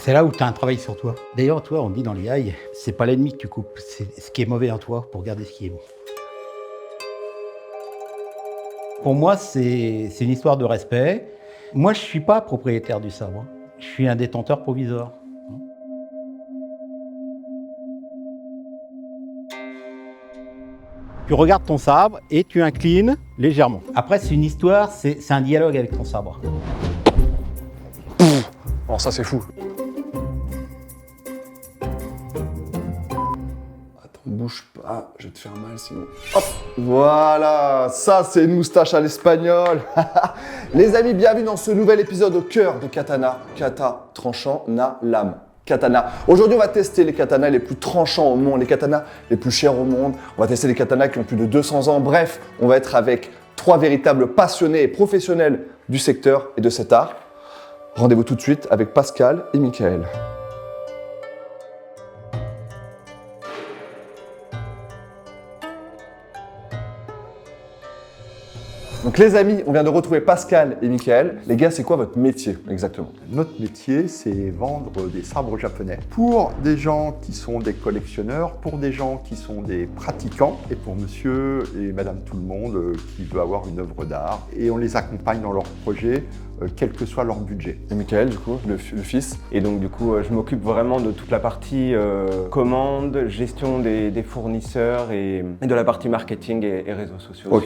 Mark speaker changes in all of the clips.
Speaker 1: C'est là où tu as un travail sur toi. D'ailleurs, toi, on dit dans les AI, c'est pas l'ennemi que tu coupes, c'est ce qui est mauvais en toi pour garder ce qui est bon. Pour moi, c'est une histoire de respect. Moi, je suis pas propriétaire du sabre. Je suis un détenteur provisoire. Tu regardes ton sabre et tu inclines légèrement. Après, c'est une histoire, c'est un dialogue avec ton sabre.
Speaker 2: Oh, ça c'est fou. Attends, bouge pas, je vais te faire mal sinon. Hop, voilà, ça c'est une moustache à l'espagnol. Les amis, bienvenue dans ce nouvel épisode au cœur de Katana. Kata, tranchant, na, lame. Katana. Aujourd'hui, on va tester les katanas les plus tranchants au monde, les katanas les plus chers au monde. On va tester les katanas qui ont plus de 200 ans. Bref, on va être avec 3 véritables passionnés et professionnels du secteur et de cet art. Rendez-vous tout de suite avec Pascal et Michael. Donc les amis, on vient de retrouver Pascal et Michael. Les gars, c'est quoi votre métier exactement?
Speaker 3: Notre métier, c'est vendre des sabres japonais pour des gens qui sont des collectionneurs, pour des gens qui sont des pratiquants et pour monsieur et madame tout le monde qui veut avoir une œuvre d'art. Et on les accompagne dans leurs projets, quel que soit leur budget.
Speaker 2: Et Michael, du coup, le fils.
Speaker 4: Et donc du coup, je m'occupe vraiment de toute la partie commande, gestion des fournisseurs et de la partie marketing et réseaux sociaux
Speaker 2: Ok.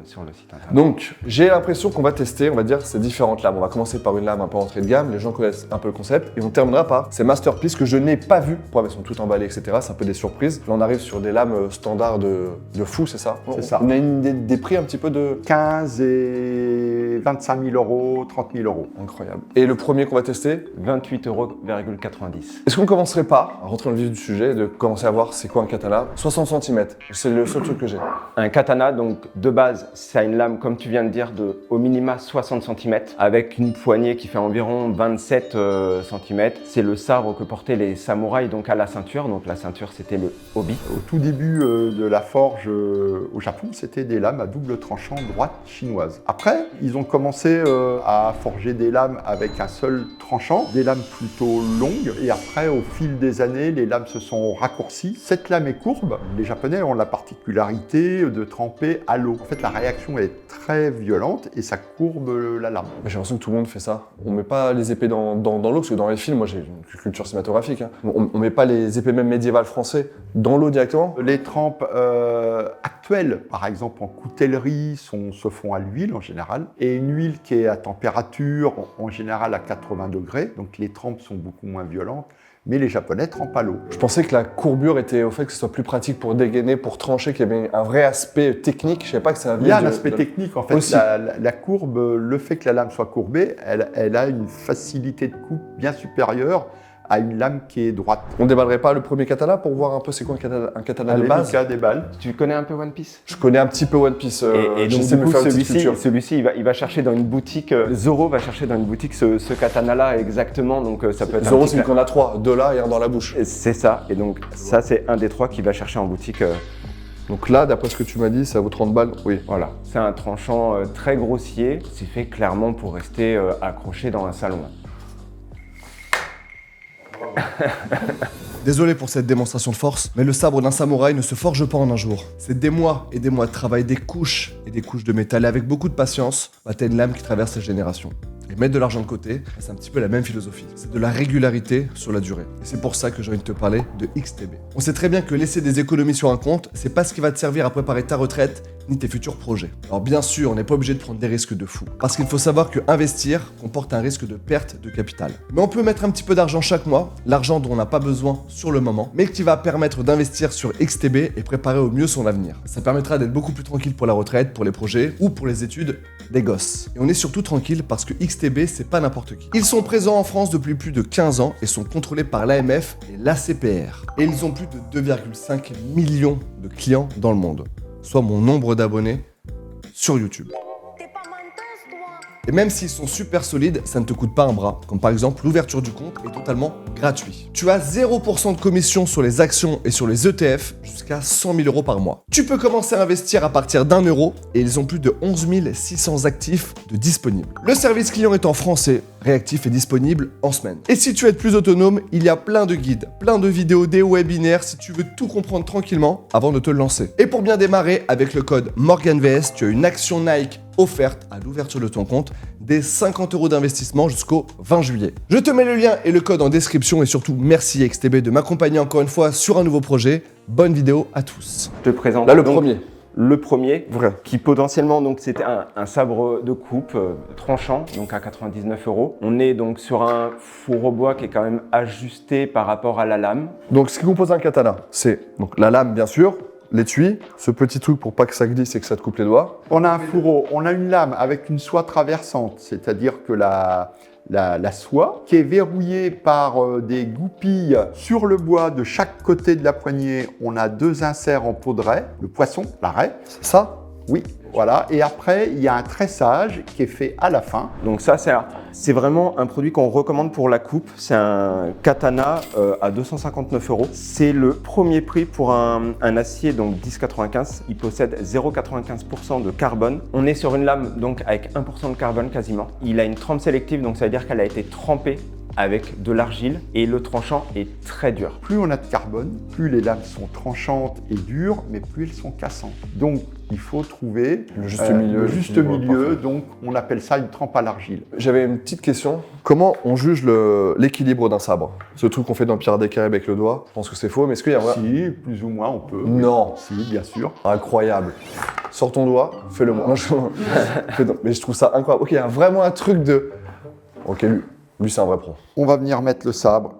Speaker 4: sur le site internet.
Speaker 2: Donc, j'ai l'impression qu'on va tester, on va dire, ces différentes lames. On va commencer par une lame un peu entrée de gamme, les gens connaissent un peu le concept, et on terminera par ces masterpieces que je n'ai pas vues. Elles sont toutes emballées, etc. C'est un peu des surprises. Là, on arrive sur des lames standards de fou, c'est ça?
Speaker 3: C'est ça.
Speaker 2: On a des prix un petit peu de...
Speaker 3: 15 et 25 000 euros, 30 000 euros.
Speaker 2: Incroyable. Et le premier qu'on va tester,
Speaker 4: 28,90 €.
Speaker 2: est-ce qu'on commencerait pas à rentrer dans le vif du sujet, de commencer à voir c'est quoi un katana? 60 cm, c'est le seul truc que j'ai.
Speaker 4: Un katana, donc de base, ça a une lame, comme tu viens de dire, de au minima 60 cm, avec une poignée qui fait environ 27 cm. C'est le sabre que portaient les samouraïs donc à la ceinture. Donc la ceinture, c'était le obi.
Speaker 3: Au tout début de la forge au Japon, c'était des lames à double tranchant droite chinoise. Après, ils ont commencé à forger des lames avec un seul tranchant, des lames plutôt longues. Et après, au fil des années, les lames se sont raccourcies. Cette lame est courbe. Les Japonais ont la particularité de tremper à l'eau. En fait, la réaction est très violente et ça courbe la lame.
Speaker 2: J'ai l'impression que tout le monde fait ça. On met pas les épées dans l'eau, parce que dans les films, moi j'ai une culture cinématographique, hein. On met pas les épées même médiévales français dans l'eau directement.
Speaker 3: Les trempes actuelles, par exemple en coutellerie, se font à l'huile en général. Et une huile qui est à température, en général à 80 degrés. Donc les trempes sont beaucoup moins violentes. Mais les Japonais trempent à l'eau.
Speaker 2: Je pensais que la courbure était au fait que ce soit plus pratique pour dégainer, pour trancher, qu'il y avait un vrai aspect technique. Je savais pas que ça avait...
Speaker 3: Il y a un aspect technique en fait.
Speaker 2: Aussi.
Speaker 3: La courbe, le fait que la lame soit courbée, elle a une facilité de coupe bien supérieure à une lame qui est droite.
Speaker 2: On déballerait pas le premier katana pour voir un peu c'est quoi un katana de
Speaker 3: Allez,
Speaker 2: base?
Speaker 3: Mika, déballe.
Speaker 4: Tu connais un peu One Piece?
Speaker 2: Je connais un petit peu One Piece.
Speaker 4: Et donc
Speaker 2: j'essaie
Speaker 4: du
Speaker 2: de me
Speaker 4: coup,
Speaker 2: faire une petite
Speaker 4: celui-ci,
Speaker 2: culture.
Speaker 4: il va chercher dans une boutique, Zoro va chercher dans une boutique ce katana-là exactement, donc ça peut être
Speaker 2: Zoro,
Speaker 4: un
Speaker 2: c'est
Speaker 4: petit...
Speaker 2: qu'on a 3, 2 là et un dans la bouche.
Speaker 4: C'est ça, et donc ça c'est un des 3 qu'il va chercher en boutique.
Speaker 2: Donc là, d'après ce que tu m'as dit, ça vaut 30 balles. Oui.
Speaker 4: Voilà, c'est un tranchant très grossier, c'est fait clairement pour rester accroché dans un salon.
Speaker 5: Désolé pour cette démonstration de force, mais le sabre d'un samouraï ne se forge pas en un jour. C'est des mois et des mois de travail, des couches et des couches de métal, et avec beaucoup de patience, t'as une lame qui traverse les générations. Et mettre de l'argent de côté, c'est un petit peu la même philosophie. C'est de la régularité sur la durée. Et c'est pour ça que j'ai envie de te parler de XTB. On sait très bien que laisser des économies sur un compte, c'est pas ce qui va te servir à préparer ta retraite ni tes futurs projets. Alors bien sûr, on n'est pas obligé de prendre des risques de fou. Parce qu'il faut savoir que investir comporte un risque de perte de capital. Mais on peut mettre un petit peu d'argent chaque mois, l'argent dont on n'a pas besoin sur le moment, mais qui va permettre d'investir sur XTB et préparer au mieux son avenir. Ça permettra d'être beaucoup plus tranquille pour la retraite, pour les projets ou pour les études des gosses. Et on est surtout tranquille parce que XTB, c'est pas n'importe qui. Ils sont présents en France depuis plus de 15 ans et sont contrôlés par l'AMF et l'ACPR. Et ils ont plus de 2,5 millions de clients dans le monde, soit mon nombre d'abonnés sur YouTube. Et même s'ils sont super solides, ça ne te coûte pas un bras. Comme par exemple, l'ouverture du compte est totalement gratuit. Tu as 0% de commission sur les actions et sur les ETF jusqu'à 100 000 € par mois. Tu peux commencer à investir à partir d'1 euro et ils ont plus de 11 600 actifs de disponibles. Le service client est en français, réactif et disponible en semaine. Et si tu veux être plus autonome, il y a plein de guides, plein de vidéos, des webinaires si tu veux tout comprendre tranquillement avant de te lancer. Et pour bien démarrer, avec le code MorganVS, tu as une action Nike offerte à l'ouverture de ton compte, des 50 € d'investissement jusqu'au 20 juillet. Je te mets le lien et le code en description et surtout merci XTB de m'accompagner encore une fois sur un nouveau projet. Bonne vidéo à tous.
Speaker 4: Je te présente
Speaker 5: Là, le
Speaker 4: donc
Speaker 5: premier.
Speaker 4: Le premier,
Speaker 5: Vrai.
Speaker 4: qui potentiellement, donc c'était un sabre de coupe tranchant, donc à 99 €. On est donc sur un four au bois qui est quand même ajusté par rapport à la lame.
Speaker 5: Donc ce qui compose un katana, c'est donc la lame bien sûr, l'étui, ce petit truc pour pas que ça glisse et que ça te coupe les doigts.
Speaker 3: On a un fourreau, on a une lame avec une soie traversante, c'est-à-dire que la soie qui est verrouillée par des goupilles sur le bois de chaque côté de la poignée. On a 2 inserts en peau de raie, le poisson, la raie.
Speaker 5: C'est ça?
Speaker 3: Oui, voilà. Et après, il y a un tressage qui est fait à la fin.
Speaker 4: Donc ça, c'est vraiment un produit qu'on recommande pour la coupe. C'est un katana à 259 €. C'est le premier prix pour un acier, donc 10,95. Il possède 0,95% de carbone. On est sur une lame donc avec 1% de carbone quasiment. Il a une trempe sélective, donc ça veut dire qu'elle a été trempée avec de l'argile et le tranchant est très dur.
Speaker 3: Plus on a de carbone, plus les lames sont tranchantes et dures, mais plus elles sont cassantes. Donc, il faut trouver
Speaker 5: Le juste milieu.
Speaker 3: le juste milieu. Donc, on appelle ça une trempe à l'argile.
Speaker 5: J'avais une petite question. Comment on juge l'équilibre d'un sabre? Ce truc qu'on fait dans Pierre des Caraïbes avec le doigt, je pense que c'est faux, mais est-ce qu'il y a vrai?
Speaker 3: Si, plus ou moins, on peut.
Speaker 5: Non.
Speaker 3: Si, bien sûr.
Speaker 5: Incroyable. Sors ton doigt, fais-le moi. Non, mais je trouve ça incroyable. Ok, il y a vraiment un truc de... Ok, lui c'est un vrai pro.
Speaker 3: On va venir mettre le sabre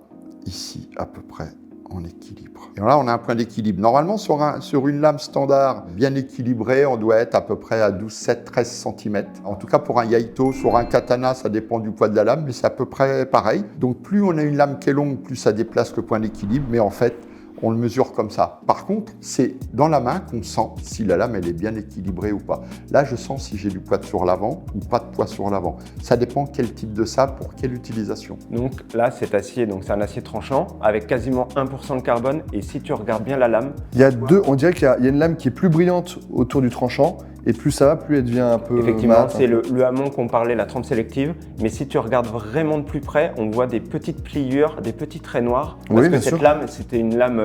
Speaker 3: ici, à peu près, en équilibre. Et là, on a un point d'équilibre. Normalement, sur une lame standard bien équilibrée, on doit être à peu près à 12, 7, 13 cm. En tout cas, pour un yaito, sur un katana, ça dépend du poids de la lame, mais c'est à peu près pareil. Donc, plus on a une lame qui est longue, plus ça déplace le point d'équilibre, mais en fait, on le mesure comme ça. Par contre, c'est dans la main qu'on sent si la lame elle est bien équilibrée ou pas. Là, je sens si j'ai du poids sur l'avant ou pas de poids sur l'avant. Ça dépend quel type de sabre pour quelle utilisation.
Speaker 4: Donc là, cet acier, donc c'est un acier tranchant avec quasiment 1% de carbone. Et si tu regardes bien la lame,
Speaker 5: Il y a deux, on dirait qu'il y a une lame qui est plus brillante autour du tranchant, et plus ça va, plus elle devient un peu
Speaker 4: effectivement,
Speaker 5: mate.
Speaker 4: c'est le hamon qu'on parlait, la trempe sélective. Mais si tu regardes vraiment de plus près, on voit des petites pliures, des petits traits noirs. Parce
Speaker 5: Oui,
Speaker 4: que
Speaker 5: bien
Speaker 4: cette
Speaker 5: sûr.
Speaker 4: lame, c'était une lame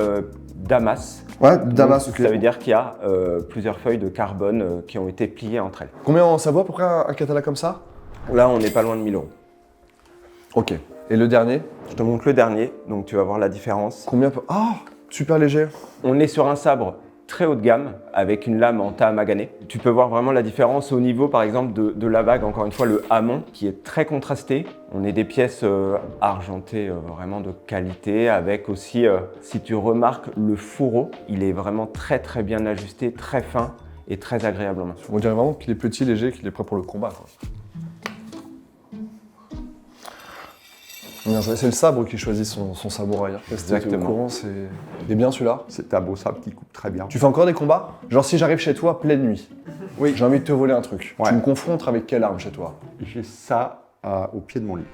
Speaker 4: Damas.
Speaker 5: Ouais, Damas,
Speaker 4: Donc,
Speaker 5: ok.
Speaker 4: ça veut dire qu'il y a plusieurs feuilles de carbone qui ont été pliées entre elles.
Speaker 5: Combien ça vaut à peu près un katana comme ça?
Speaker 4: Là, on n'est pas loin de 1000 €.
Speaker 5: Ok. Et le dernier?
Speaker 4: Je te montre le dernier, donc tu vas voir la différence.
Speaker 5: Combien? Ah, super léger.
Speaker 4: On est sur un sabre très haut de gamme avec une lame en Tahamagane. Tu peux voir vraiment la différence au niveau par exemple de la bague, encore une fois le hamon qui est très contrasté. On est des pièces argentées vraiment de qualité avec aussi, si tu remarques, le fourreau, il est vraiment très très bien ajusté, très fin et très agréable en main.
Speaker 5: On dirait vraiment qu'il est petit, léger, qu'il est prêt pour le combat, quoi. Bien joué. C'est le sabre qui choisit son samouraï.
Speaker 4: Exactement.
Speaker 5: Au courant, il est bien celui-là.
Speaker 3: C'est un beau sabre qui coupe très bien.
Speaker 5: Tu fais encore des combats? Genre si j'arrive chez toi pleine nuit, oui, j'ai envie de te voler un truc.
Speaker 3: Ouais.
Speaker 5: Tu me confrontes avec quelle arme chez toi?
Speaker 3: J'ai ça au pied de mon lit.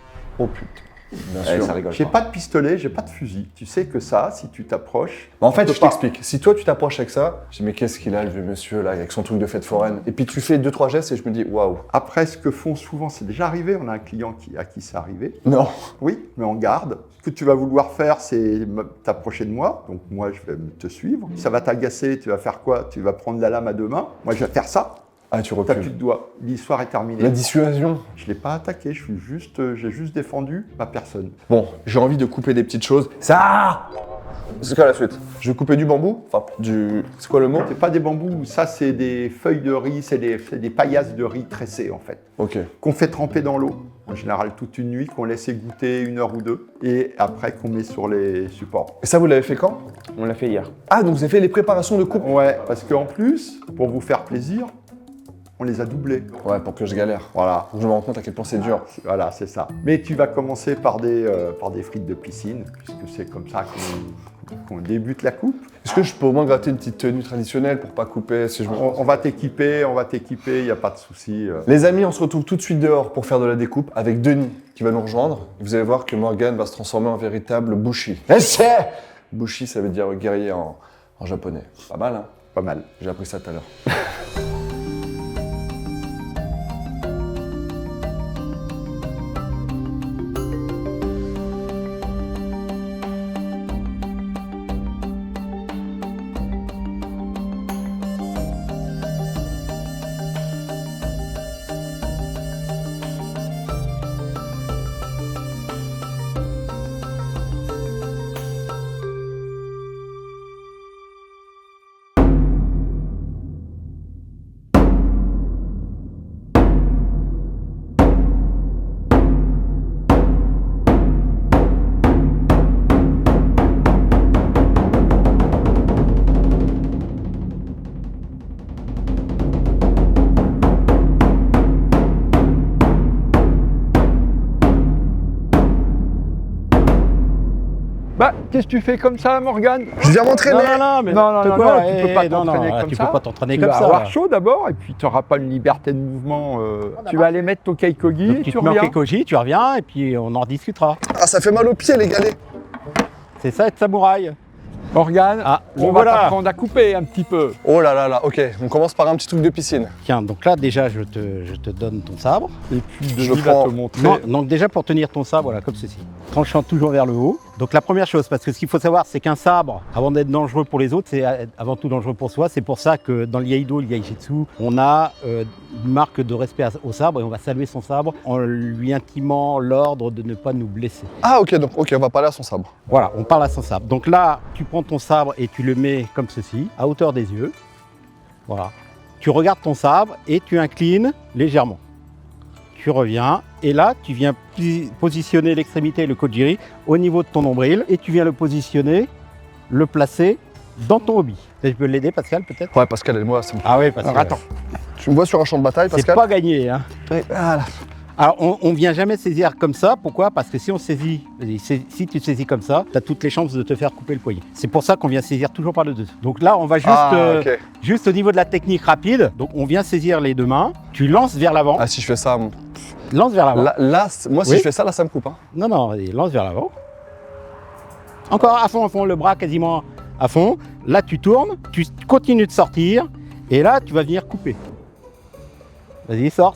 Speaker 5: Oh putain. Bien
Speaker 4: Ouais,
Speaker 5: sûr.
Speaker 4: ça rigole
Speaker 3: J'ai
Speaker 4: pas.
Speaker 3: pas de pistolet, j'ai pas de fusil. Tu sais que ça, si tu t'approches...
Speaker 5: En fait,
Speaker 3: tu peux
Speaker 5: je
Speaker 3: pas.
Speaker 5: t'explique. Si toi tu t'approches avec ça, je dis mais qu'est-ce qu'il a le vieux monsieur là avec son truc de fête foraine? Et puis tu fais 2-3 gestes et je me dis waouh.
Speaker 3: Après, ce que font souvent, c'est déjà arrivé, on a un client à qui c'est arrivé.
Speaker 5: Non.
Speaker 3: Oui, mais on garde. Ce que tu vas vouloir faire, c'est t'approcher de moi. Donc moi, je vais te suivre. Ça va t'agacer, tu vas faire quoi? Tu vas prendre la lame à 2 mains. Moi, je vais faire ça.
Speaker 5: Ah tu
Speaker 3: T'as plus
Speaker 5: recules.
Speaker 3: de doigts. L'histoire est terminée.
Speaker 5: La dissuasion.
Speaker 3: Je l'ai pas attaqué, j'ai juste défendu ma personne.
Speaker 5: Bon, j'ai envie de couper des petites choses. Ça. C'est quoi la suite? Je vais couper du bambou. Enfin C'est quoi le mot?
Speaker 3: C'est pas des bambous, ça c'est des feuilles de riz, c'est des paillasses de riz tressées en fait,
Speaker 5: Ok.
Speaker 3: qu'on fait tremper dans l'eau, en général toute une nuit, qu'on laisse égoutter 1 heure ou 2, et après qu'on met sur les supports.
Speaker 5: Et ça vous l'avez fait quand?
Speaker 4: On l'a fait hier.
Speaker 5: Ah donc vous avez fait les préparations de coupe?
Speaker 3: Ouais, parce qu'en plus, pour vous faire plaisir, on les a doublés.
Speaker 5: Ouais, pour que je galère.
Speaker 3: Voilà,
Speaker 5: Je me rends compte à quel point c'est dur.
Speaker 3: voilà, c'est ça. Mais tu vas commencer par des frites de piscine, puisque c'est comme ça On débute la coupe.
Speaker 2: Est-ce que je peux au moins gratter une petite tenue traditionnelle pour pas couper si je me...
Speaker 3: On va t'équiper, il n'y a pas de souci.
Speaker 2: Les amis, on se retrouve tout de suite dehors pour faire de la découpe avec Denis qui va nous rejoindre. Vous allez voir que Morgan va se transformer en véritable Bushi. Bushi, ça veut dire guerrier en japonais. Pas mal, hein?
Speaker 3: Pas mal.
Speaker 2: J'ai appris ça tout à l'heure.
Speaker 6: Bah, qu'est-ce que tu fais comme ça, Morgane?
Speaker 2: Je viens m'entraîner.
Speaker 1: Non, mais
Speaker 6: Non,
Speaker 1: tu
Speaker 6: peux pas t'entraîner comme
Speaker 1: tu
Speaker 6: ça.
Speaker 1: peux pas t'entraîner
Speaker 6: Tu
Speaker 1: comme
Speaker 6: vas
Speaker 1: ça.
Speaker 6: avoir chaud d'abord, et puis tu n'auras pas une liberté de mouvement. Tu vas aller mettre ton kaikogi,
Speaker 1: Donc,
Speaker 6: et
Speaker 1: tu
Speaker 6: tu
Speaker 1: te mets en
Speaker 6: reviens.
Speaker 1: keikoji, tu reviens et puis on en rediscutera.
Speaker 2: Ah, ça fait mal aux pieds, les galets.
Speaker 1: C'est ça être samouraï.
Speaker 6: Morgane,
Speaker 1: Ah,
Speaker 6: on
Speaker 1: voilà.
Speaker 6: va t'apprendre à couper un petit peu.
Speaker 2: Oh là là là, ok. On commence par un petit truc de piscine.
Speaker 1: Tiens, donc là déjà je te donne ton sabre.
Speaker 6: Et puis
Speaker 2: Je
Speaker 6: Denis va
Speaker 2: prends-
Speaker 6: te montrer.
Speaker 1: Non, donc déjà pour tenir ton sabre, voilà, comme ceci. Tranchant toujours vers le haut. Donc la première chose, parce que ce qu'il faut savoir, c'est qu'un sabre, avant d'être dangereux pour les autres, c'est avant tout dangereux pour soi. C'est pour ça que dans le Iaido, le Yaijitsu, on a une marque de respect au sabre et on va saluer son sabre en lui intimant l'ordre de ne pas nous blesser.
Speaker 2: Ah, ok, donc ok, on va parler à son sabre.
Speaker 1: Voilà, on parle à son sabre. Donc là, tu prends ton sabre et tu le mets comme ceci, à hauteur des yeux. Voilà. Tu regardes ton sabre et tu inclines légèrement. Tu reviens et là, tu viens positionner l'extrémité, le kojiri, au niveau de ton nombril et tu viens le positionner, le placer dans ton hobby. Je peux l'aider, Pascal, peut-être?
Speaker 2: Ouais, Pascal et moi, c'est bon.
Speaker 1: Ah oui, Pascal.
Speaker 6: Alors, attends.
Speaker 2: Tu me vois sur un champ de bataille,
Speaker 1: C'est
Speaker 2: Pascal?
Speaker 1: pas gagné, hein.
Speaker 2: Oui, voilà.
Speaker 1: Alors, on vient jamais saisir comme ça. Pourquoi? Parce que si on saisit, si tu saisis comme ça, tu as toutes les chances de te faire couper le poignet. C'est pour ça qu'on vient saisir toujours par le dessus. Donc là, on va juste,
Speaker 2: Ok.
Speaker 1: juste au niveau de la technique rapide. Donc, on vient saisir les deux mains. Tu lances vers l'avant.
Speaker 2: Ah, si je fais ça,
Speaker 1: Lance vers l'avant.
Speaker 2: là, moi, si
Speaker 1: Oui.
Speaker 2: je fais ça, là, ça me coupe. Hein.
Speaker 1: Non, non, vas-y, lance vers l'avant. Encore à fond, le bras quasiment à fond. Là, tu tournes, tu continues de sortir. Et là, tu vas venir couper. Vas-y, sors.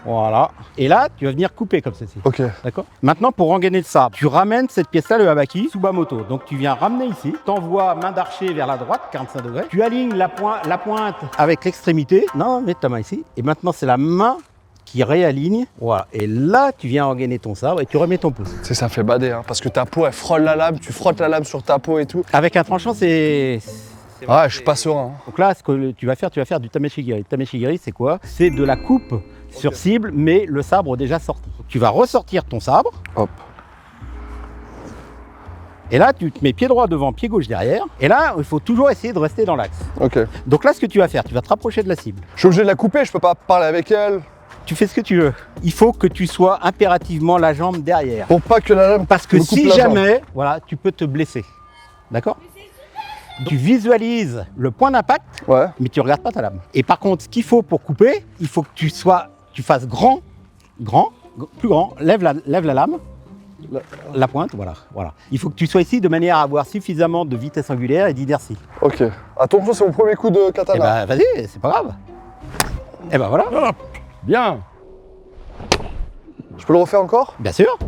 Speaker 1: Voilà. Et là, tu vas venir couper comme ceci.
Speaker 2: Ok.
Speaker 1: D'accord. Maintenant, pour engainer le sabre, tu ramènes cette pièce-là, le habaki, Tsubamoto. Donc, tu viens ramener ici, t'envoies main d'archer vers la droite, 45 degrés. Tu alignes la pointe avec l'extrémité. Non, mets ta main ici. Et maintenant, c'est la main qui réaligne. Voilà. Et là, tu viens engainer ton sabre et tu remets ton pouce.
Speaker 2: C'est ça fait bader, hein, parce que ta peau, elle frôle la lame, tu frottes la lame sur ta peau et tout.
Speaker 1: Avec un tranchant, c'est...
Speaker 2: Ah, je suis pas serein. Hein.
Speaker 1: Donc là, ce que tu vas faire du tameshigiri. Tameshigiri, c'est quoi? C'est de la coupe sur cible, mais le sabre déjà sorti. Tu vas ressortir ton sabre.
Speaker 2: Hop.
Speaker 1: Et là, tu te mets pied droit devant, pied gauche derrière. Et là, il faut toujours essayer de rester dans l'axe.
Speaker 2: Ok.
Speaker 1: Donc là, ce que tu vas faire, tu vas te rapprocher de la cible.
Speaker 2: Je suis obligé de la couper, je peux pas parler avec elle.
Speaker 1: Tu fais ce que tu veux. Il faut que tu sois impérativement la jambe derrière.
Speaker 2: Pour pas que la lame
Speaker 1: Parce que
Speaker 2: me coupe
Speaker 1: si
Speaker 2: la jambe.
Speaker 1: jamais, voilà, tu peux te blesser. D'accord? Tu visualises le point d'impact,
Speaker 2: Ouais.
Speaker 1: mais tu regardes pas ta lame. Et par contre, ce qu'il faut pour couper, il faut que tu fasses grand, plus grand. Lève la lame. La pointe, voilà. Il faut que tu sois ici de manière à avoir suffisamment de vitesse angulaire et d'inertie.
Speaker 2: Ok. Attention, c'est mon premier coup de
Speaker 1: Eh
Speaker 2: katana.
Speaker 1: ben, vas-y, c'est pas grave. Eh ben voilà,
Speaker 6: Bien.
Speaker 2: Je peux le refaire encore?
Speaker 1: bien sûr.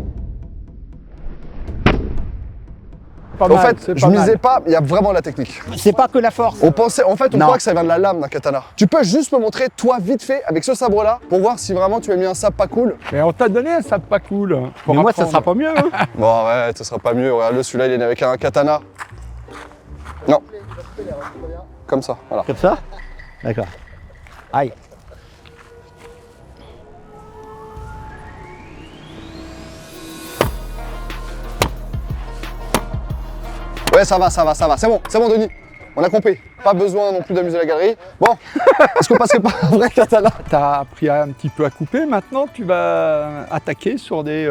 Speaker 6: Pas
Speaker 2: En
Speaker 6: mal,
Speaker 2: fait,
Speaker 6: c'est
Speaker 2: je
Speaker 6: pas
Speaker 2: misais
Speaker 6: mal.
Speaker 2: pas, il y a vraiment la technique.
Speaker 1: C'est pas que la force.
Speaker 2: On pensait, en fait, on
Speaker 1: Non.
Speaker 2: croit que ça vient de la lame d'un katana. Tu peux juste me montrer, toi, vite fait, avec ce sabre-là, pour voir si vraiment tu as mis un sabre pas cool?
Speaker 6: Mais on t'a donné un sabre pas cool.
Speaker 1: Mais moi, ça sera pas mieux. Hein.
Speaker 2: Bon, ouais, ça sera pas mieux. Regarde-le, celui-là, il est né avec un katana. Non. Comme ça, voilà.
Speaker 1: Comme ça. D'accord. Aïe.
Speaker 2: Ouais, ça va. C'est bon, Denis. on a compris. Pas besoin non plus d'amuser la galerie. Bon, est-ce qu'on passerait pas à un vrai katana?
Speaker 6: Tu as appris un petit peu à couper, maintenant tu vas attaquer sur des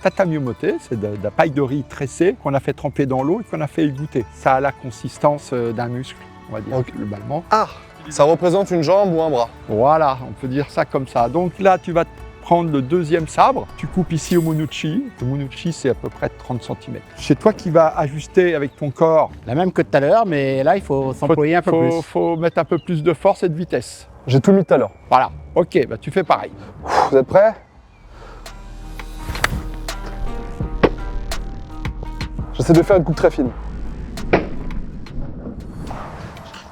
Speaker 6: tatami omote, c'est de la paille de riz tressée qu'on a fait tremper dans l'eau et qu'on a fait égoutter. Ça a la consistance d'un muscle, on va dire,
Speaker 2: Ok.
Speaker 6: globalement.
Speaker 2: Ah, ça représente une jambe ou un bras.
Speaker 6: Voilà, on peut dire ça comme ça. Donc là, tu vas prendre le deuxième sabre, tu coupes ici au Munuchi. Le Munuchi, c'est à peu près 30 cm. C'est toi qui vas ajuster avec ton corps.
Speaker 1: La même que tout à l'heure, mais là, il faut s'employer un peu plus.
Speaker 6: Faut mettre un peu plus de force et de vitesse.
Speaker 2: J'ai tout mis tout à l'heure.
Speaker 6: Voilà, ok, bah tu fais pareil.
Speaker 2: Vous êtes prêts? J'essaie de faire une coupe très fine.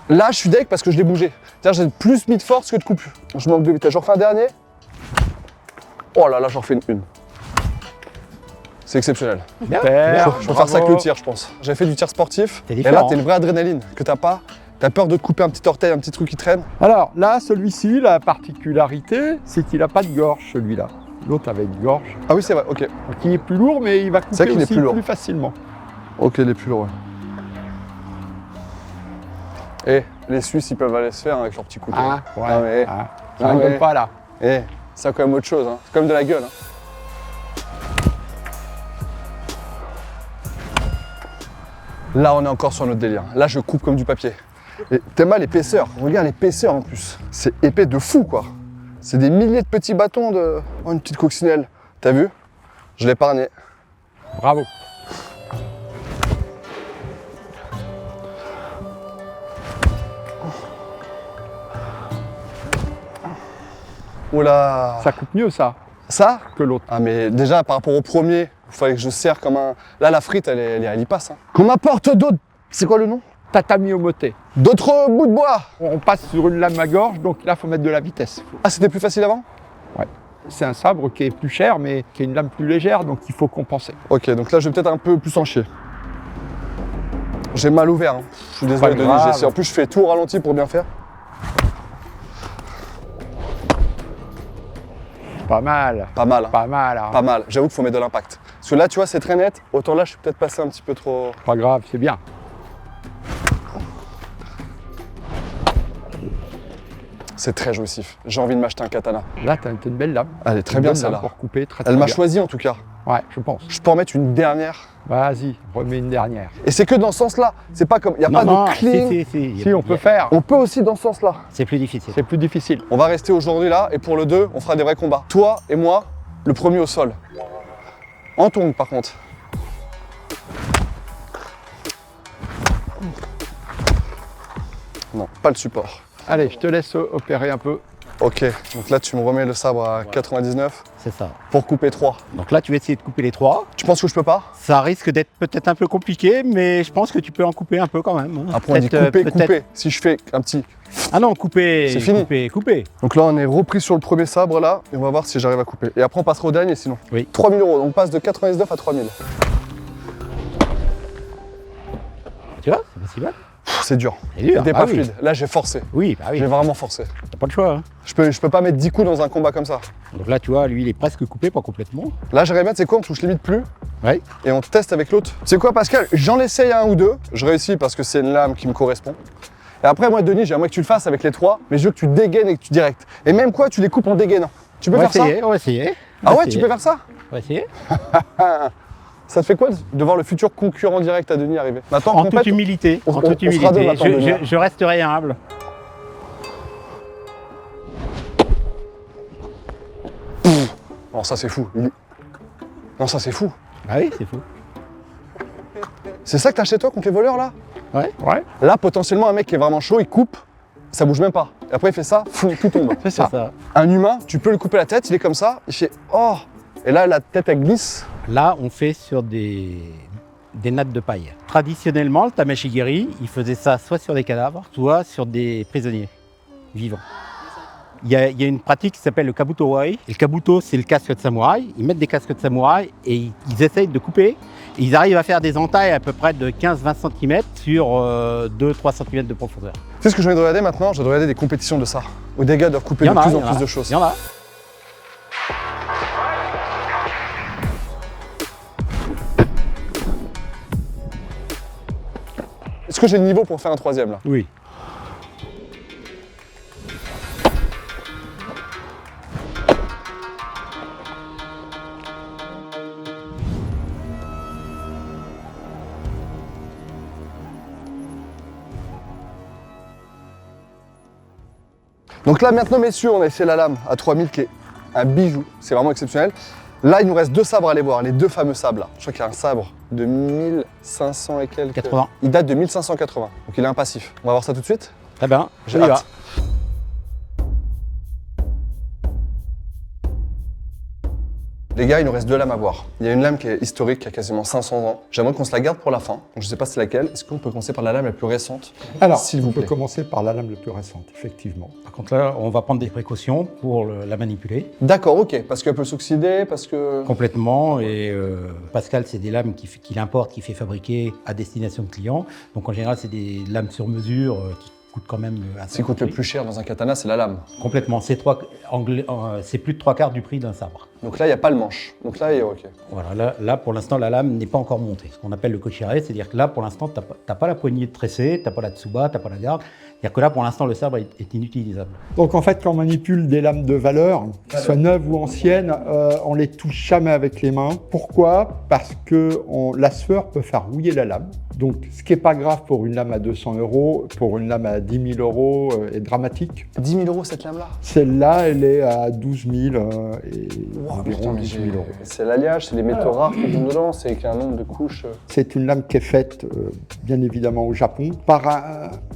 Speaker 2: Là, je suis deg parce que je l'ai bougé. C'est-à-dire, j'ai plus mis de force que de coupe. Je manque de vitesse. J'en refais un dernier. Oh là là, j'en refais une. C'est exceptionnel.
Speaker 1: Bien.
Speaker 2: Je peux faire ça avec le tir, je pense. J'avais fait du tir sportif.
Speaker 1: C'est
Speaker 2: Et là,
Speaker 1: différent.
Speaker 2: t'as une vraie adrénaline que t'as pas. T'as peur de te couper un petit orteil, un petit truc qui traîne.
Speaker 6: Alors là, celui-ci, la particularité, c'est qu'il n'a pas de gorge, celui-là. L'autre avait une gorge.
Speaker 2: Ah oui, c'est vrai, ok.
Speaker 6: Donc il est plus lourd, mais il va
Speaker 2: C'est vrai
Speaker 6: couper
Speaker 2: qu'il est
Speaker 6: aussi
Speaker 2: plus lourd.
Speaker 6: plus facilement.
Speaker 2: Ok, les plus lourds, ouais. Et les Suisses, ils peuvent aller se faire avec leur petit couteau.
Speaker 6: Ah, ouais.
Speaker 2: Ah ouais.
Speaker 6: Ah,
Speaker 2: Ah
Speaker 6: ça rigole
Speaker 2: ouais.
Speaker 6: pas là.
Speaker 2: Eh, c'est quand même autre chose, hein. C'est comme de la gueule. Hein. Là, on est encore sur notre délire. Là, je coupe comme du papier. Et t'aimes pas l'épaisseur. Regarde l'épaisseur en plus. C'est épais de fou, quoi. C'est des milliers de petits bâtons de... Oh, une petite coccinelle. T'as vu? Je l'ai épargné.
Speaker 6: Bravo.
Speaker 2: Oula.
Speaker 6: Ça coupe mieux ça
Speaker 2: Ça?
Speaker 6: que l'autre.
Speaker 2: Ah, mais déjà, par rapport au premier, il fallait que je serre comme un... Là, la frite, elle y passe. Hein. Qu'on m'apporte d'autres... C'est quoi le nom?
Speaker 6: Tatami omote.
Speaker 2: D'autres bouts de bois.
Speaker 6: On passe sur une lame à gorge, donc là, il faut mettre de la vitesse.
Speaker 2: Ah, c'était plus facile avant?
Speaker 6: C'est un sabre qui est plus cher, mais qui est une lame plus légère, donc il faut compenser.
Speaker 2: Ok, donc là, je vais peut-être un peu plus en chier. J'ai mal ouvert. Hein. Je suis désolé,
Speaker 6: Pas
Speaker 2: Denis.
Speaker 6: grave.
Speaker 2: En plus, je fais tout au ralenti pour bien faire.
Speaker 6: Pas mal.
Speaker 2: Pas mal. Hein.
Speaker 6: Pas mal. Hein.
Speaker 2: Pas mal. J'avoue qu'il faut mettre de l'impact. Parce que là, tu vois, c'est très net. Autant là, je suis peut-être passé un petit peu trop...
Speaker 6: Pas grave, c'est bien.
Speaker 2: C'est très jouissif. J'ai envie de m'acheter un katana.
Speaker 6: Là, t'as une belle lame.
Speaker 2: Elle est très
Speaker 6: Une
Speaker 2: bien,
Speaker 6: bonne lame
Speaker 2: celle-là.
Speaker 6: pour couper, très, très
Speaker 2: Elle m'a
Speaker 6: bien.
Speaker 2: choisi, en tout cas.
Speaker 6: Ouais, je pense.
Speaker 2: Je peux en mettre une dernière.
Speaker 6: Vas-y, remets une dernière.
Speaker 2: Et c'est que dans ce sens-là. C'est pas comme... Il n'y a pas de clean.
Speaker 6: Si, on peut faire.
Speaker 2: On peut aussi dans ce sens-là.
Speaker 1: C'est plus difficile.
Speaker 6: C'est plus difficile.
Speaker 2: On va rester aujourd'hui là, et pour le 2, on fera des vrais combats. Toi et moi, le premier au sol. En tongue, par contre. Non, pas le support.
Speaker 6: Allez, je te laisse opérer un peu.
Speaker 2: Ok, donc là tu me remets le sabre à 99
Speaker 1: C'est ça.
Speaker 2: pour couper 3.
Speaker 1: Donc là, tu vas essayer de couper les trois.
Speaker 2: Tu penses que je peux pas?
Speaker 1: Ça risque d'être peut-être un peu compliqué, mais je pense que tu peux en couper un peu quand même. hein.
Speaker 2: Après on dit
Speaker 1: Peut-être,
Speaker 2: couper,
Speaker 1: peut-être-
Speaker 2: couper. Si je fais un petit...
Speaker 1: Ah non, couper,
Speaker 2: C'est fini.
Speaker 1: couper.
Speaker 2: Donc là on est repris sur le premier sabre là, et on va voir si j'arrive à couper. Et après on passera au dernier sinon.
Speaker 1: Oui.
Speaker 2: 3000 €, donc on passe de 99 à 3000.
Speaker 1: Tu vois, c'est pas si mal.
Speaker 2: Pff, c'est dur.
Speaker 1: C'est dur.
Speaker 2: C'était
Speaker 1: Ah
Speaker 2: pas
Speaker 1: oui.
Speaker 2: fluide. Là j'ai forcé.
Speaker 1: Oui, bah oui,
Speaker 2: J'ai vraiment forcé.
Speaker 1: t'as pas le choix. hein.
Speaker 2: Je peux pas mettre 10 coups dans un combat comme ça.
Speaker 1: Donc là, tu vois, lui, il est presque coupé, pas complètement.
Speaker 2: Là, j'aimerais mettre, c'est quoi, on touche limite plus.
Speaker 1: Ouais.
Speaker 2: Et on teste avec l'autre. C'est quoi, Pascal? J'en essaye un ou deux. Je réussis parce que c'est une lame qui me correspond. Et après, moi, Denis, j'aimerais que tu le fasses avec les trois, mais je veux que tu dégaines et que tu directes. Et même quoi, tu les coupes en dégainant. Tu peux
Speaker 1: On va
Speaker 2: faire
Speaker 1: essayer, on va essayer.
Speaker 2: ça? Ah ouais, tu peux faire ça?
Speaker 1: On va essayer.
Speaker 2: Ça te fait quoi de voir le futur concurrent direct à Denis arriver? Maintenant,
Speaker 1: En
Speaker 2: compète,
Speaker 1: toute humilité.
Speaker 2: on-
Speaker 1: En
Speaker 2: on-
Speaker 1: toute
Speaker 2: on fera deux
Speaker 1: humilité.
Speaker 2: maintenant, Denis.
Speaker 1: Je resterai humble.
Speaker 2: Non, ça c'est fou. Non, ça c'est fou.
Speaker 1: Ah oui, c'est fou.
Speaker 2: C'est ça que t'as chez toi contre les voleurs là?
Speaker 6: Ouais.
Speaker 2: Là, potentiellement, un mec qui est vraiment chaud, il coupe, ça bouge même pas. Et après, il fait ça, fou, tout tombe.
Speaker 6: C'est
Speaker 1: C'est
Speaker 6: ça.
Speaker 1: ça.
Speaker 2: Un humain, tu peux lui couper la tête, il est comme ça, il fait oh. Et là, la tête, elle glisse.
Speaker 1: Là, on fait sur des nattes de paille. Traditionnellement, le tamashigiri, il faisait ça soit sur des cadavres, soit sur des prisonniers vivants. Il y a une pratique qui s'appelle le kabuto-wai. Et le kabuto, c'est le casque de samouraï. Ils mettent des casques de samouraï et ils essayent de couper. Et ils arrivent à faire des entailles à peu près de 15-20 cm sur 2-3 cm de profondeur.
Speaker 2: Tu sais ce que je viens de regarder maintenant? Je viens de regarder des compétitions de ça. Où des gars doivent couper de plus en plus de choses.
Speaker 1: Il y en a.
Speaker 2: Est-ce Est-ce que j'ai le niveau pour faire un troisième là?
Speaker 1: Oui.
Speaker 2: Donc là maintenant messieurs, on a essayé la lame à 3000 qui est un bijou, c'est vraiment exceptionnel. Là il nous reste deux sabres à aller voir, les deux fameux sabres là. Je crois qu'il y a un sabre de 1500 et quelques.
Speaker 1: 80.
Speaker 2: Il date de 1580, donc il est un passif. On va voir ça tout de suite.
Speaker 1: Très bien,
Speaker 2: J'ai
Speaker 1: on y va.
Speaker 2: hâte. Les gars, il nous reste deux lames à voir. Il y a une lame qui est historique, qui a quasiment 500 ans. J'aimerais qu'on se la garde pour la fin. Donc je ne sais pas c'est laquelle. Est-ce qu'on peut commencer par la lame la plus récente?
Speaker 6: Alors,
Speaker 2: S'il vous
Speaker 6: on peut
Speaker 2: plaît.
Speaker 6: commencer par la lame la plus récente, effectivement.
Speaker 1: Par contre là, on va prendre des précautions pour la manipuler
Speaker 2: D'accord, ok. Parce qu'elle peut s'oxyder, parce que...
Speaker 1: complètement. Et Pascal, c'est des lames qu'il importe, qu'il fait fabriquer à destination de clients. Donc en général, c'est des lames sur mesure qui coûtent quand même
Speaker 2: Ce qui coûte le plus cher dans un katana, c'est la lame.
Speaker 1: Complètement. C'est c'est plus de 3/4 du prix d'un sabre.
Speaker 2: Donc là, il n'y a pas le manche. Donc là, il est ok.
Speaker 1: Voilà, là pour l'instant, la lame n'est pas encore montée. Ce qu'on appelle le kochiré, c'est-à-dire que là, pour l'instant, tu n'as pas la poignée de tressé, tu n'as pas la tsuba, tu n'as pas la garde. C'est-à-dire que là, pour l'instant, le sabre est inutilisable.
Speaker 6: Donc en fait, quand on manipule des lames de valeur, qu'elles soient neuves ou anciennes, on les touche jamais avec les mains. Pourquoi? Parce que la sueur peut faire rouiller la lame. Donc ce qui n'est pas grave pour une lame à 200 €, pour une lame à 10 000 € est dramatique.
Speaker 2: 10 000 € cette lame-là?
Speaker 6: Celle-là, elle est à 12 000 et
Speaker 2: Wow,
Speaker 6: environ
Speaker 2: putain, mais
Speaker 6: 12 000 €.
Speaker 2: c'est l'alliage, c'est les métaux rares qui sont dedans, c'est qu'un nombre de couches.
Speaker 6: C'est une lame qui est faite, bien évidemment, au Japon, par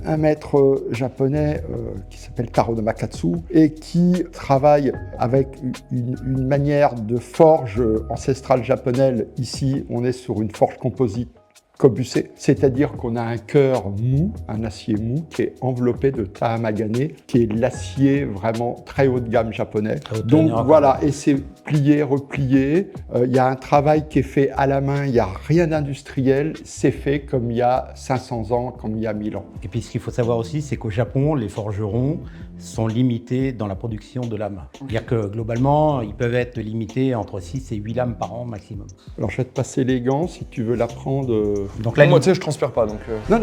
Speaker 6: un maître japonais qui s'appelle Taro Namakatsu et qui travaille avec une manière de forge ancestrale japonaise. Ici, on est sur une forge composite Kobussé, c'est-à-dire qu'on a un cœur mou, un acier mou qui est enveloppé de tahamagane, qui est l'acier vraiment très haut de gamme japonais. Donc voilà, et c'est plié, replié. Il y a un travail qui est fait à la main, il n'y a rien d'industriel, c'est fait comme il y a 500 ans, comme il y a 1000 ans.
Speaker 1: Et puis ce qu'il faut savoir aussi, c'est qu'au Japon, les forgerons sont limités dans la production de lames. C'est-à-dire que globalement, ils peuvent être limités entre 6 et 8 lames par an maximum.
Speaker 6: Alors je vais te passer les gants si tu veux l'apprendre.
Speaker 1: Donc là,
Speaker 2: Moi, tu sais, je transpire pas, donc...
Speaker 6: Non,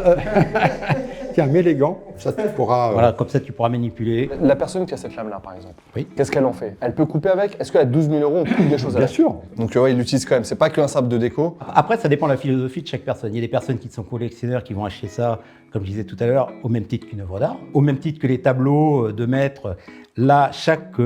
Speaker 6: tiens, mets les gants, ça tu pourras...
Speaker 1: voilà, comme ça, tu pourras manipuler.
Speaker 2: La personne qui a cette lame-là, par exemple,
Speaker 1: Oui.
Speaker 2: qu'est-ce qu'elle en fait? Elle peut couper avec? Est-ce qu'à 12 000 € on coupe des choses
Speaker 6: Bien
Speaker 2: avec?
Speaker 6: sûr.
Speaker 2: Donc ouais, il l'utilise quand même, c'est pas qu'un sabre de déco.
Speaker 1: Après, ça dépend de la philosophie de chaque personne. Il y a des personnes qui sont collectionneurs qui vont acheter ça, comme je disais tout à l'heure, au même titre qu'une œuvre d'art, au même titre que les tableaux de maître. Là, chaque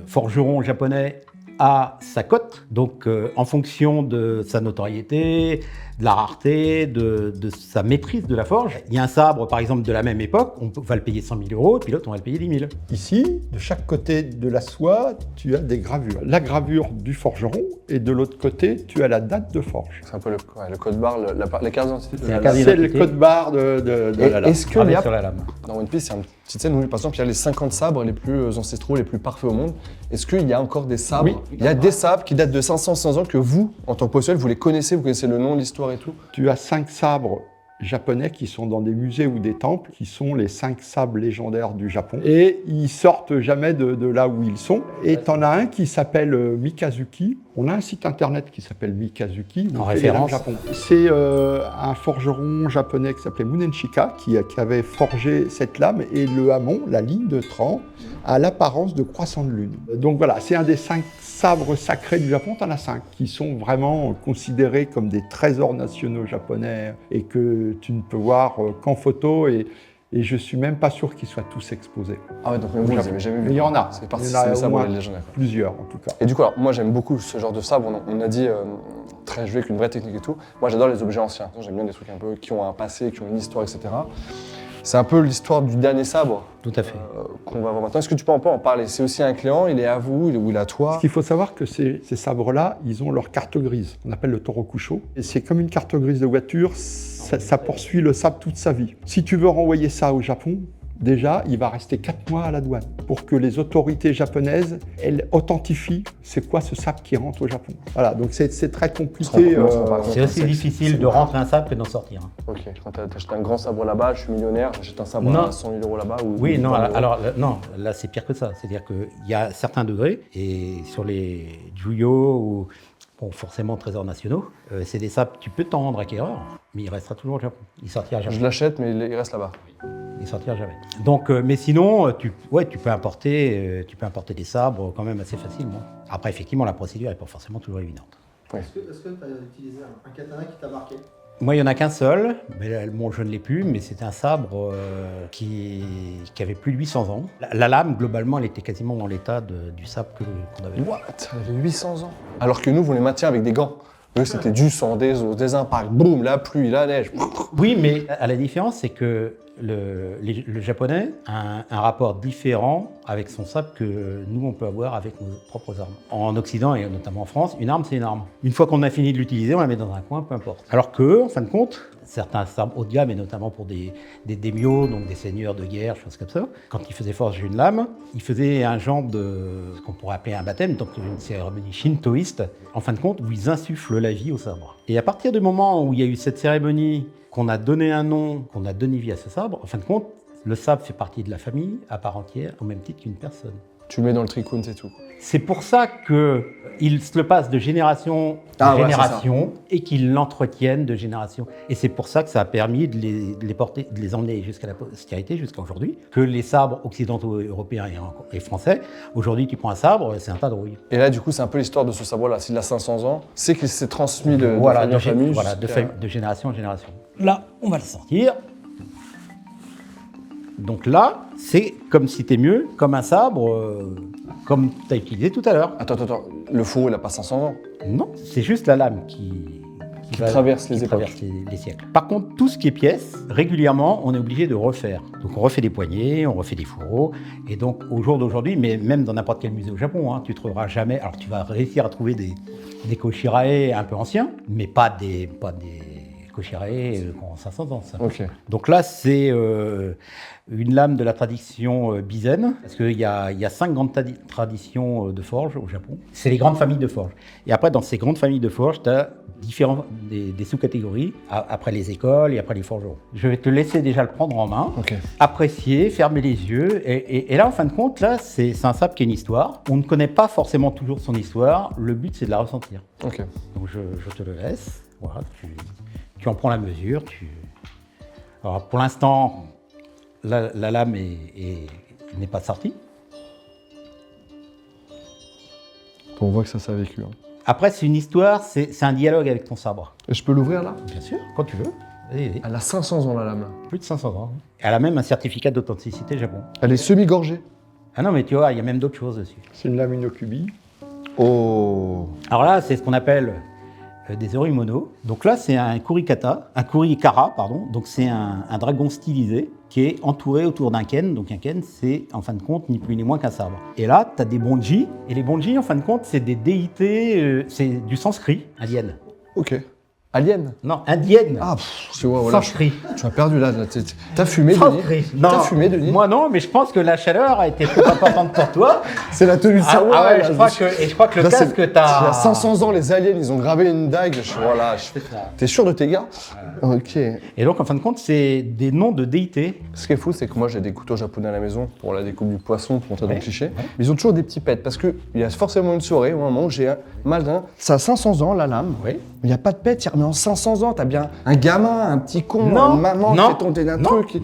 Speaker 1: forgeron japonais a sa cote, donc en fonction de sa notoriété, de la rareté, de sa maîtrise de la forge. Il y a un sabre, par exemple, de la même époque, on va le payer 100 000 €, puis l'autre, on va le payer 10 000.
Speaker 6: Ici, de chaque côté de la soie, tu as des gravures. La gravure du forgeron, et de l'autre côté, tu as la date de forge.
Speaker 2: C'est un peu le code barre, la carte d'identité de
Speaker 1: C'est
Speaker 2: la
Speaker 1: un
Speaker 2: lame.
Speaker 1: carte
Speaker 6: C'est le
Speaker 1: d'identité.
Speaker 6: code barre de
Speaker 2: Et
Speaker 6: la lame.
Speaker 2: est-ce qu'il y
Speaker 1: Gravé
Speaker 2: a,
Speaker 1: sur la lame.
Speaker 2: dans One Piece, il y a une petite scène où, par exemple, il y a les 50 sabres les plus ancestraux, les plus parfaits au monde. Est-ce qu'il y a encore des sabres?
Speaker 6: Oui.
Speaker 2: Il y a des sabres qui datent de 500 ans que vous, en tant que professionnel, vous les connaissez, vous connaissez le nom, l'histoire et tout?
Speaker 6: Tu as 5 sabres japonais qui sont dans des musées ou des temples, qui sont les 5 sabres légendaires du Japon. Et ils sortent jamais de là où ils sont. Et tu en as un qui s'appelle Mikazuki. On a un site internet qui s'appelle Mikazuki.
Speaker 1: En
Speaker 6: on fait les lames
Speaker 1: référence.
Speaker 6: Japon. C'est un forgeron japonais qui s'appelait Munenshika qui avait forgé cette lame. Et le hamon, la ligne de tran, a l'apparence de croissant de lune. Donc voilà, c'est un des 5 sabres sacrés du Japon. Tu en as 5 qui sont vraiment considérés comme des trésors nationaux japonais et que tu ne peux voir qu'en photo. Et je suis même pas sûr qu'ils soient tous exposés.
Speaker 2: Ah ouais, donc même vous, vous avez jamais vu.
Speaker 6: Mais il y en a.
Speaker 2: C'est parti,
Speaker 6: Il y en a
Speaker 2: c'est les
Speaker 6: au
Speaker 2: sabres
Speaker 6: moins
Speaker 2: les légendaires.
Speaker 6: plusieurs en tout cas.
Speaker 2: Et du coup, alors, moi j'aime beaucoup ce genre de sabre, on a dit très joué avec une vraie technique et tout. Moi j'adore les objets anciens, j'aime bien des trucs un peu qui ont un passé, qui ont une histoire, etc. C'est un peu l'histoire du dernier sabre
Speaker 1: Tout à fait.
Speaker 2: qu'on va voir maintenant. Est-ce que tu peux un peu en parler? C'est aussi un client, il est à vous ou il est à toi?
Speaker 6: Ce qu'il faut savoir que ces sabres-là, ils ont leur carte grise, on appelle le Torokusho. Et c'est comme une carte grise de voiture, ça poursuit le sabre toute sa vie. Si tu veux renvoyer ça au Japon, déjà, il va rester 4 mois à la douane pour que les autorités japonaises, elles authentifient c'est quoi ce sabre qui rentre au Japon. Voilà, donc c'est très compliqué.
Speaker 2: On se rend pas compte.
Speaker 1: C'est aussi difficile de rentrer un sabre que d'en sortir.
Speaker 2: Ok, quand t'achètes un grand sabre là-bas, je suis millionnaire, j'achète un sabre
Speaker 1: Non.
Speaker 2: à 100 000 € là-bas ou...
Speaker 1: Oui,
Speaker 2: ou
Speaker 1: non,
Speaker 2: 20 000 €.
Speaker 1: alors non, là c'est pire que ça. C'est-à-dire qu'il y a certains degrés, et sur les Juyo ou bon, forcément trésors nationaux. C'est des sabres, tu peux t'en rendre acquéreur, mais il restera toujours au Japon. Il sortira jamais.
Speaker 2: Je l'achète, mais il reste là-bas.
Speaker 1: Il sortira jamais. Donc, mais sinon, tu peux importer des sabres quand même assez facilement. Après, effectivement, la procédure n'est pas forcément toujours évidente.
Speaker 7: Est-ce que tu as utilisé un katana qui t'a marqué?
Speaker 1: Moi, il n'y en a qu'un seul, mais bon, je ne l'ai plus, mais c'était un sabre qui avait plus de 800 ans. La lame, globalement, elle était quasiment dans l'état du sabre qu'on avait.
Speaker 2: What? Elle avait 800 ans. Alors que nous, on les maintient avec des gants. Eux, c'était du sang, des os, des impacts, boum, la pluie, la neige.
Speaker 1: Oui, mais la différence, c'est que le japonais a un rapport différent avec son sabre que nous, on peut avoir avec nos propres armes. En Occident, et notamment en France, une arme, c'est une arme. Une fois qu'on a fini de l'utiliser, on la met dans un coin, peu importe. Alors qu'eux, en fin de compte, certains sabres haut de gamme, et notamment pour des daimyos, donc des seigneurs de guerre, choses comme ça, quand ils faisaient forger une lame, ils faisaient un genre de ce qu'on pourrait appeler un baptême, donc une cérémonie shintoïste, en fin de compte, où ils insufflent la vie au sabre. Et à partir du moment où il y a eu cette cérémonie, qu'on a donné un nom, qu'on a donné vie à ce sabre, en fin de compte, le sabre fait partie de la famille à part entière, au même titre qu'une personne.
Speaker 2: Tu le mets dans le tricoun, c'est tout.
Speaker 1: C'est pour ça qu'il se le passe de génération en génération et qu'ils l'entretiennent de génération. Et c'est pour ça que ça a permis de les porter, de les emmener jusqu'à la postérité, jusqu'à aujourd'hui. Que les sabres occidentaux, européens et français, aujourd'hui tu prends un sabre, c'est un tas de rouille.
Speaker 2: Et là, du coup, c'est un peu l'histoire de ce sabre-là. S'il a 500 ans, c'est qu'il s'est transmis de famille en famille.
Speaker 1: Voilà, de génération en génération. Là, on va le sortir. Donc là, c'est comme si t'es mieux, comme un sabre, comme tu as utilisé tout à l'heure.
Speaker 2: Attends, le fourreau, il n'a pas 500 ans.
Speaker 1: Non, c'est juste la lame qui
Speaker 2: traverse les époques.
Speaker 1: Traverse les siècles. Par contre, tout ce qui est pièces, régulièrement, on est obligé de refaire. Donc on refait des poignées, on refait des fourreaux. Et donc au jour d'aujourd'hui, mais même dans n'importe quel musée au Japon, tu ne trouveras jamais... Alors tu vas réussir à trouver des koshirae un peu anciens, mais pas des koshirae qui ont 500 ans. Ça.
Speaker 2: Okay.
Speaker 1: Donc là, c'est une lame de la tradition bizen, parce qu'il y a 5 grandes traditions de forge au Japon. C'est les grandes familles de forge. Et après, dans ces grandes familles de forge, tu as des sous-catégories, après les écoles et après les forgerons. Je vais te laisser déjà le prendre en main, apprécier, fermer les yeux. Et là, en fin de compte, là, c'est un sabre qui a une histoire. On ne connaît pas forcément toujours son histoire. Le but, c'est de la ressentir.
Speaker 2: Okay.
Speaker 1: Donc je te le laisse. Voilà, tu en prends la mesure. Alors, pour l'instant, la lame n'est pas sortie.
Speaker 2: On voit que ça s'est vécu.
Speaker 1: Après, c'est une histoire, c'est un dialogue avec ton sabre.
Speaker 2: Et je peux l'ouvrir là?
Speaker 1: Bien sûr, quand tu veux. Vas-y.
Speaker 2: Elle a 500 ans la lame.
Speaker 1: Plus de 500 ans. Elle a même un certificat d'authenticité Japon.
Speaker 2: Elle est semi-gorgée.
Speaker 1: Ah non, mais tu vois, il y a même d'autres choses dessus.
Speaker 6: C'est une lame inocubi.
Speaker 2: Oh.
Speaker 1: Alors là, c'est ce qu'on appelle des orimono. Donc là, c'est un kurikara, pardon. Donc c'est un dragon stylisé qui est entouré autour d'un ken. Donc un ken, c'est en fin de compte ni plus ni moins qu'un sabre. Et là, tu as des bonji. Et les bonji, en fin de compte, c'est des déités, c'est du sanskrit, indienne.
Speaker 2: Ok. Alien?
Speaker 1: Non, indienne.
Speaker 2: Ah, tu vois, voilà.
Speaker 1: Sanskrit.
Speaker 2: Tu m'as perdu là. T'as fumé, Denis? T'as fumé, Denis?
Speaker 1: Moi non, mais je pense que la chaleur a été trop importante pour toi.
Speaker 2: C'est la tenue de samouraï.
Speaker 1: Je crois que le casque que t'as...
Speaker 2: Il y a 500 ans, les aliens, ils ont gravé une dague. Voilà. T'es sûr de tes gars? Ok.
Speaker 1: Et donc, en fin de compte, c'est des noms de déités.
Speaker 2: Ce qui est fou, c'est que moi, j'ai des couteaux japonais à la maison pour la découpe du poisson, pour entrer dans le cliché.
Speaker 1: Ouais.
Speaker 2: Ils ont toujours des petits pets, parce qu'il y a forcément une soirée ou un moment où j'ai mal d'un... Ça a 500 ans, la lame.
Speaker 1: Oui.
Speaker 2: Il n'y a pas de pet, mais en 500 ans, t'as bien un gamin, un petit con, une maman qui fait tomber un truc.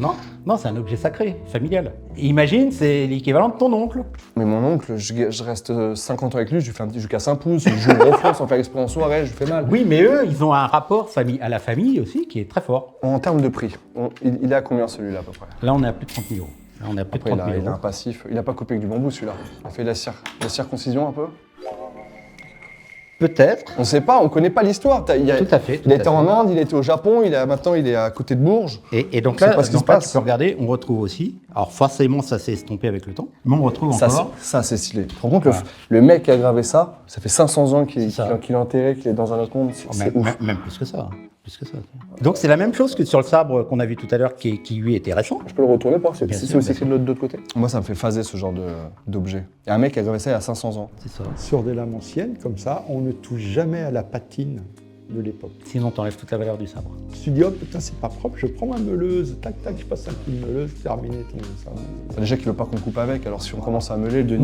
Speaker 1: Non, c'est un objet sacré, familial. Et imagine, c'est l'équivalent de ton oncle.
Speaker 2: Mais mon oncle, je reste 50 ans avec lui, je lui fais un petit jus à 5 pouces, je joue au refrain sans faire exprès en soirée, je lui fais mal.
Speaker 1: Oui, mais eux, ils ont un rapport à la famille aussi qui est très fort.
Speaker 2: En termes de prix, il est à combien celui-là à peu près?
Speaker 1: Là, on est à plus de 30 000 €. Là, on est à plus de 30 000
Speaker 2: Il a un
Speaker 1: €.
Speaker 2: passif, il n'a pas coupé avec du bambou celui-là. Il a fait de la circoncision un peu?
Speaker 1: Peut-être.
Speaker 2: On sait pas, on connaît pas l'histoire.
Speaker 1: Tout à fait.
Speaker 2: Il était en Inde, il était au Japon, maintenant il est à côté de Bourges.
Speaker 1: Et donc
Speaker 2: On sait
Speaker 1: là,
Speaker 2: pas ce qui se passe.
Speaker 1: tu peux regarder, on retrouve aussi. Alors forcément, ça s'est estompé avec le temps, mais on retrouve encore.
Speaker 2: Ça c'est stylé. Tu te rends compte, le mec qui a gravé ça, ça fait 500 ans qu'il est enterré, qu'il est dans un autre monde. C'est ouf.
Speaker 1: Même plus que ça. Donc c'est la même chose que sur le sabre qu'on a vu tout à l'heure, qui lui était récent.
Speaker 2: Je peux le retourner pour voir si c'est aussi écrit de l'autre côté.
Speaker 1: sûr.
Speaker 2: Moi ça me fait phaser ce genre d'objet. Il y a un mec qui a gravé ça il y a 500 ans.
Speaker 1: C'est ça.
Speaker 6: Sur des lames anciennes, comme ça, on ne touche jamais à la patine de l'époque.
Speaker 1: Sinon, tu enlèves toute la valeur du sabre.
Speaker 6: Je me suis dit, oh putain, c'est pas propre, je prends ma meuleuse, tac, tac, je passe un coup de meuleuse, terminé ton sabre.
Speaker 5: Déjà qu'il veut pas qu'on coupe avec, alors si on commence à meuler, le Denis...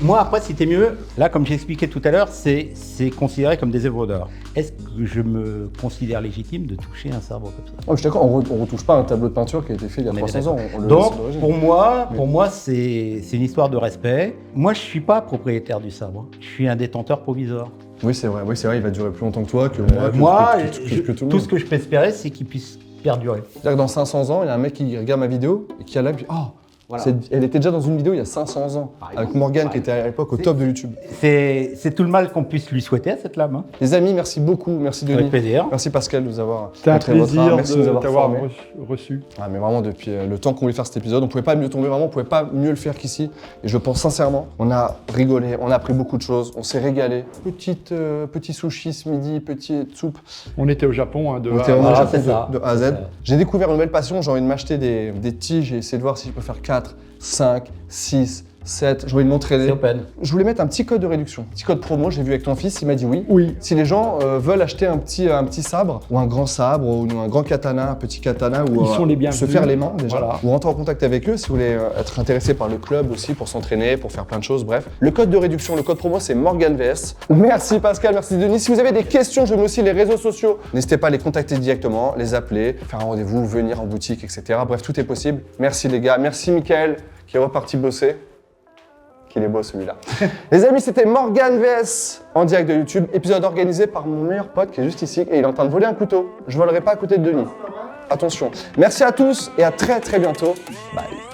Speaker 1: Moi, après, si t'es mieux, là, comme j'expliquais tout à l'heure, c'est considéré comme des œuvres d'art. Est-ce que je me considère légitime de toucher un sabre comme ça?
Speaker 5: Oh, je suis d'accord, on retouche pas un tableau de peinture qui a été fait il y a
Speaker 1: On est
Speaker 5: 300 ans. On le laisse
Speaker 1: Donc,
Speaker 5: à l'origine.
Speaker 1: pour moi, c'est une histoire de respect. Moi, je suis pas propriétaire du sabre. Je suis un détenteur provisoire.
Speaker 5: Oui, c'est vrai, il va durer plus longtemps que toi, que
Speaker 1: Moi,
Speaker 5: que tout le
Speaker 1: tout
Speaker 5: monde.
Speaker 1: ce que je peux espérer, c'est qu'il puisse perdurer.
Speaker 5: C'est-à-dire que dans 500 ans, il y a un mec qui regarde ma vidéo et qui a là, puis oh,
Speaker 1: Voilà.
Speaker 5: elle était déjà dans une vidéo il y a 500 ans,
Speaker 1: Par
Speaker 5: avec
Speaker 1: exemple,
Speaker 5: Morgane qui était à l'époque au top de YouTube.
Speaker 1: C'est tout le mal qu'on puisse lui souhaiter à cette lame. Hein.
Speaker 5: Les amis, merci beaucoup, merci Denis.
Speaker 1: Avec plaisir.
Speaker 5: Merci Pascal de nous avoir
Speaker 6: C'était un
Speaker 5: montré votre art,
Speaker 6: plaisir
Speaker 5: merci de
Speaker 6: de
Speaker 5: nous avoir
Speaker 6: t'avoir
Speaker 5: formés.
Speaker 6: reçu.
Speaker 5: Ah, mais vraiment, depuis le temps qu'on voulait faire cet épisode, on pouvait pas mieux tomber, vraiment, on pouvait pas mieux le faire qu'ici. Et je pense sincèrement, on a rigolé, on a appris beaucoup de choses, on s'est régalé. Petit sushi ce midi, petite soupe.
Speaker 6: On était au Japon, hein, de
Speaker 5: On était
Speaker 6: A à
Speaker 5: vraiment
Speaker 6: Z.
Speaker 5: au
Speaker 1: c'est
Speaker 5: Japon
Speaker 1: ça.
Speaker 5: de A à Z.
Speaker 1: C'est ça.
Speaker 5: J'ai découvert une nouvelle passion, j'ai envie de m'acheter des tiges et essayer de voir si je peux faire 4, 5, 6, 7. J'ai envie de
Speaker 1: C'est
Speaker 5: m'entraîner.
Speaker 1: open.
Speaker 5: Je voulais mettre un petit code de réduction, petit code promo, j'ai vu avec ton fils, il m'a dit oui.
Speaker 6: Oui.
Speaker 5: Si les gens veulent acheter un petit sabre, ou un grand sabre, ou un grand katana, un petit katana, ou
Speaker 6: Ils sont les bienvenus.
Speaker 5: se faire les mains déjà,
Speaker 6: Voilà.
Speaker 5: ou rentrer en contact avec eux si vous voulez être intéressé par le club aussi, pour s'entraîner, pour faire plein de choses, bref. Le code de réduction, le code promo, c'est MorganVS. Merci Pascal, merci Denis. Si vous avez des questions, je mets aussi les réseaux sociaux. N'hésitez pas à les contacter directement, les appeler, faire un rendez-vous, venir en boutique, etc. Bref, tout est possible. Merci les gars, merci Mickaël qui est reparti bosser. Il est beau celui-là. Les amis, c'était Morgan VS en direct de YouTube, épisode organisé par mon meilleur pote qui est juste ici et il est en train de voler un couteau. Je volerai pas à côté de Denis. Attention. Merci à tous et à très très bientôt. Bye.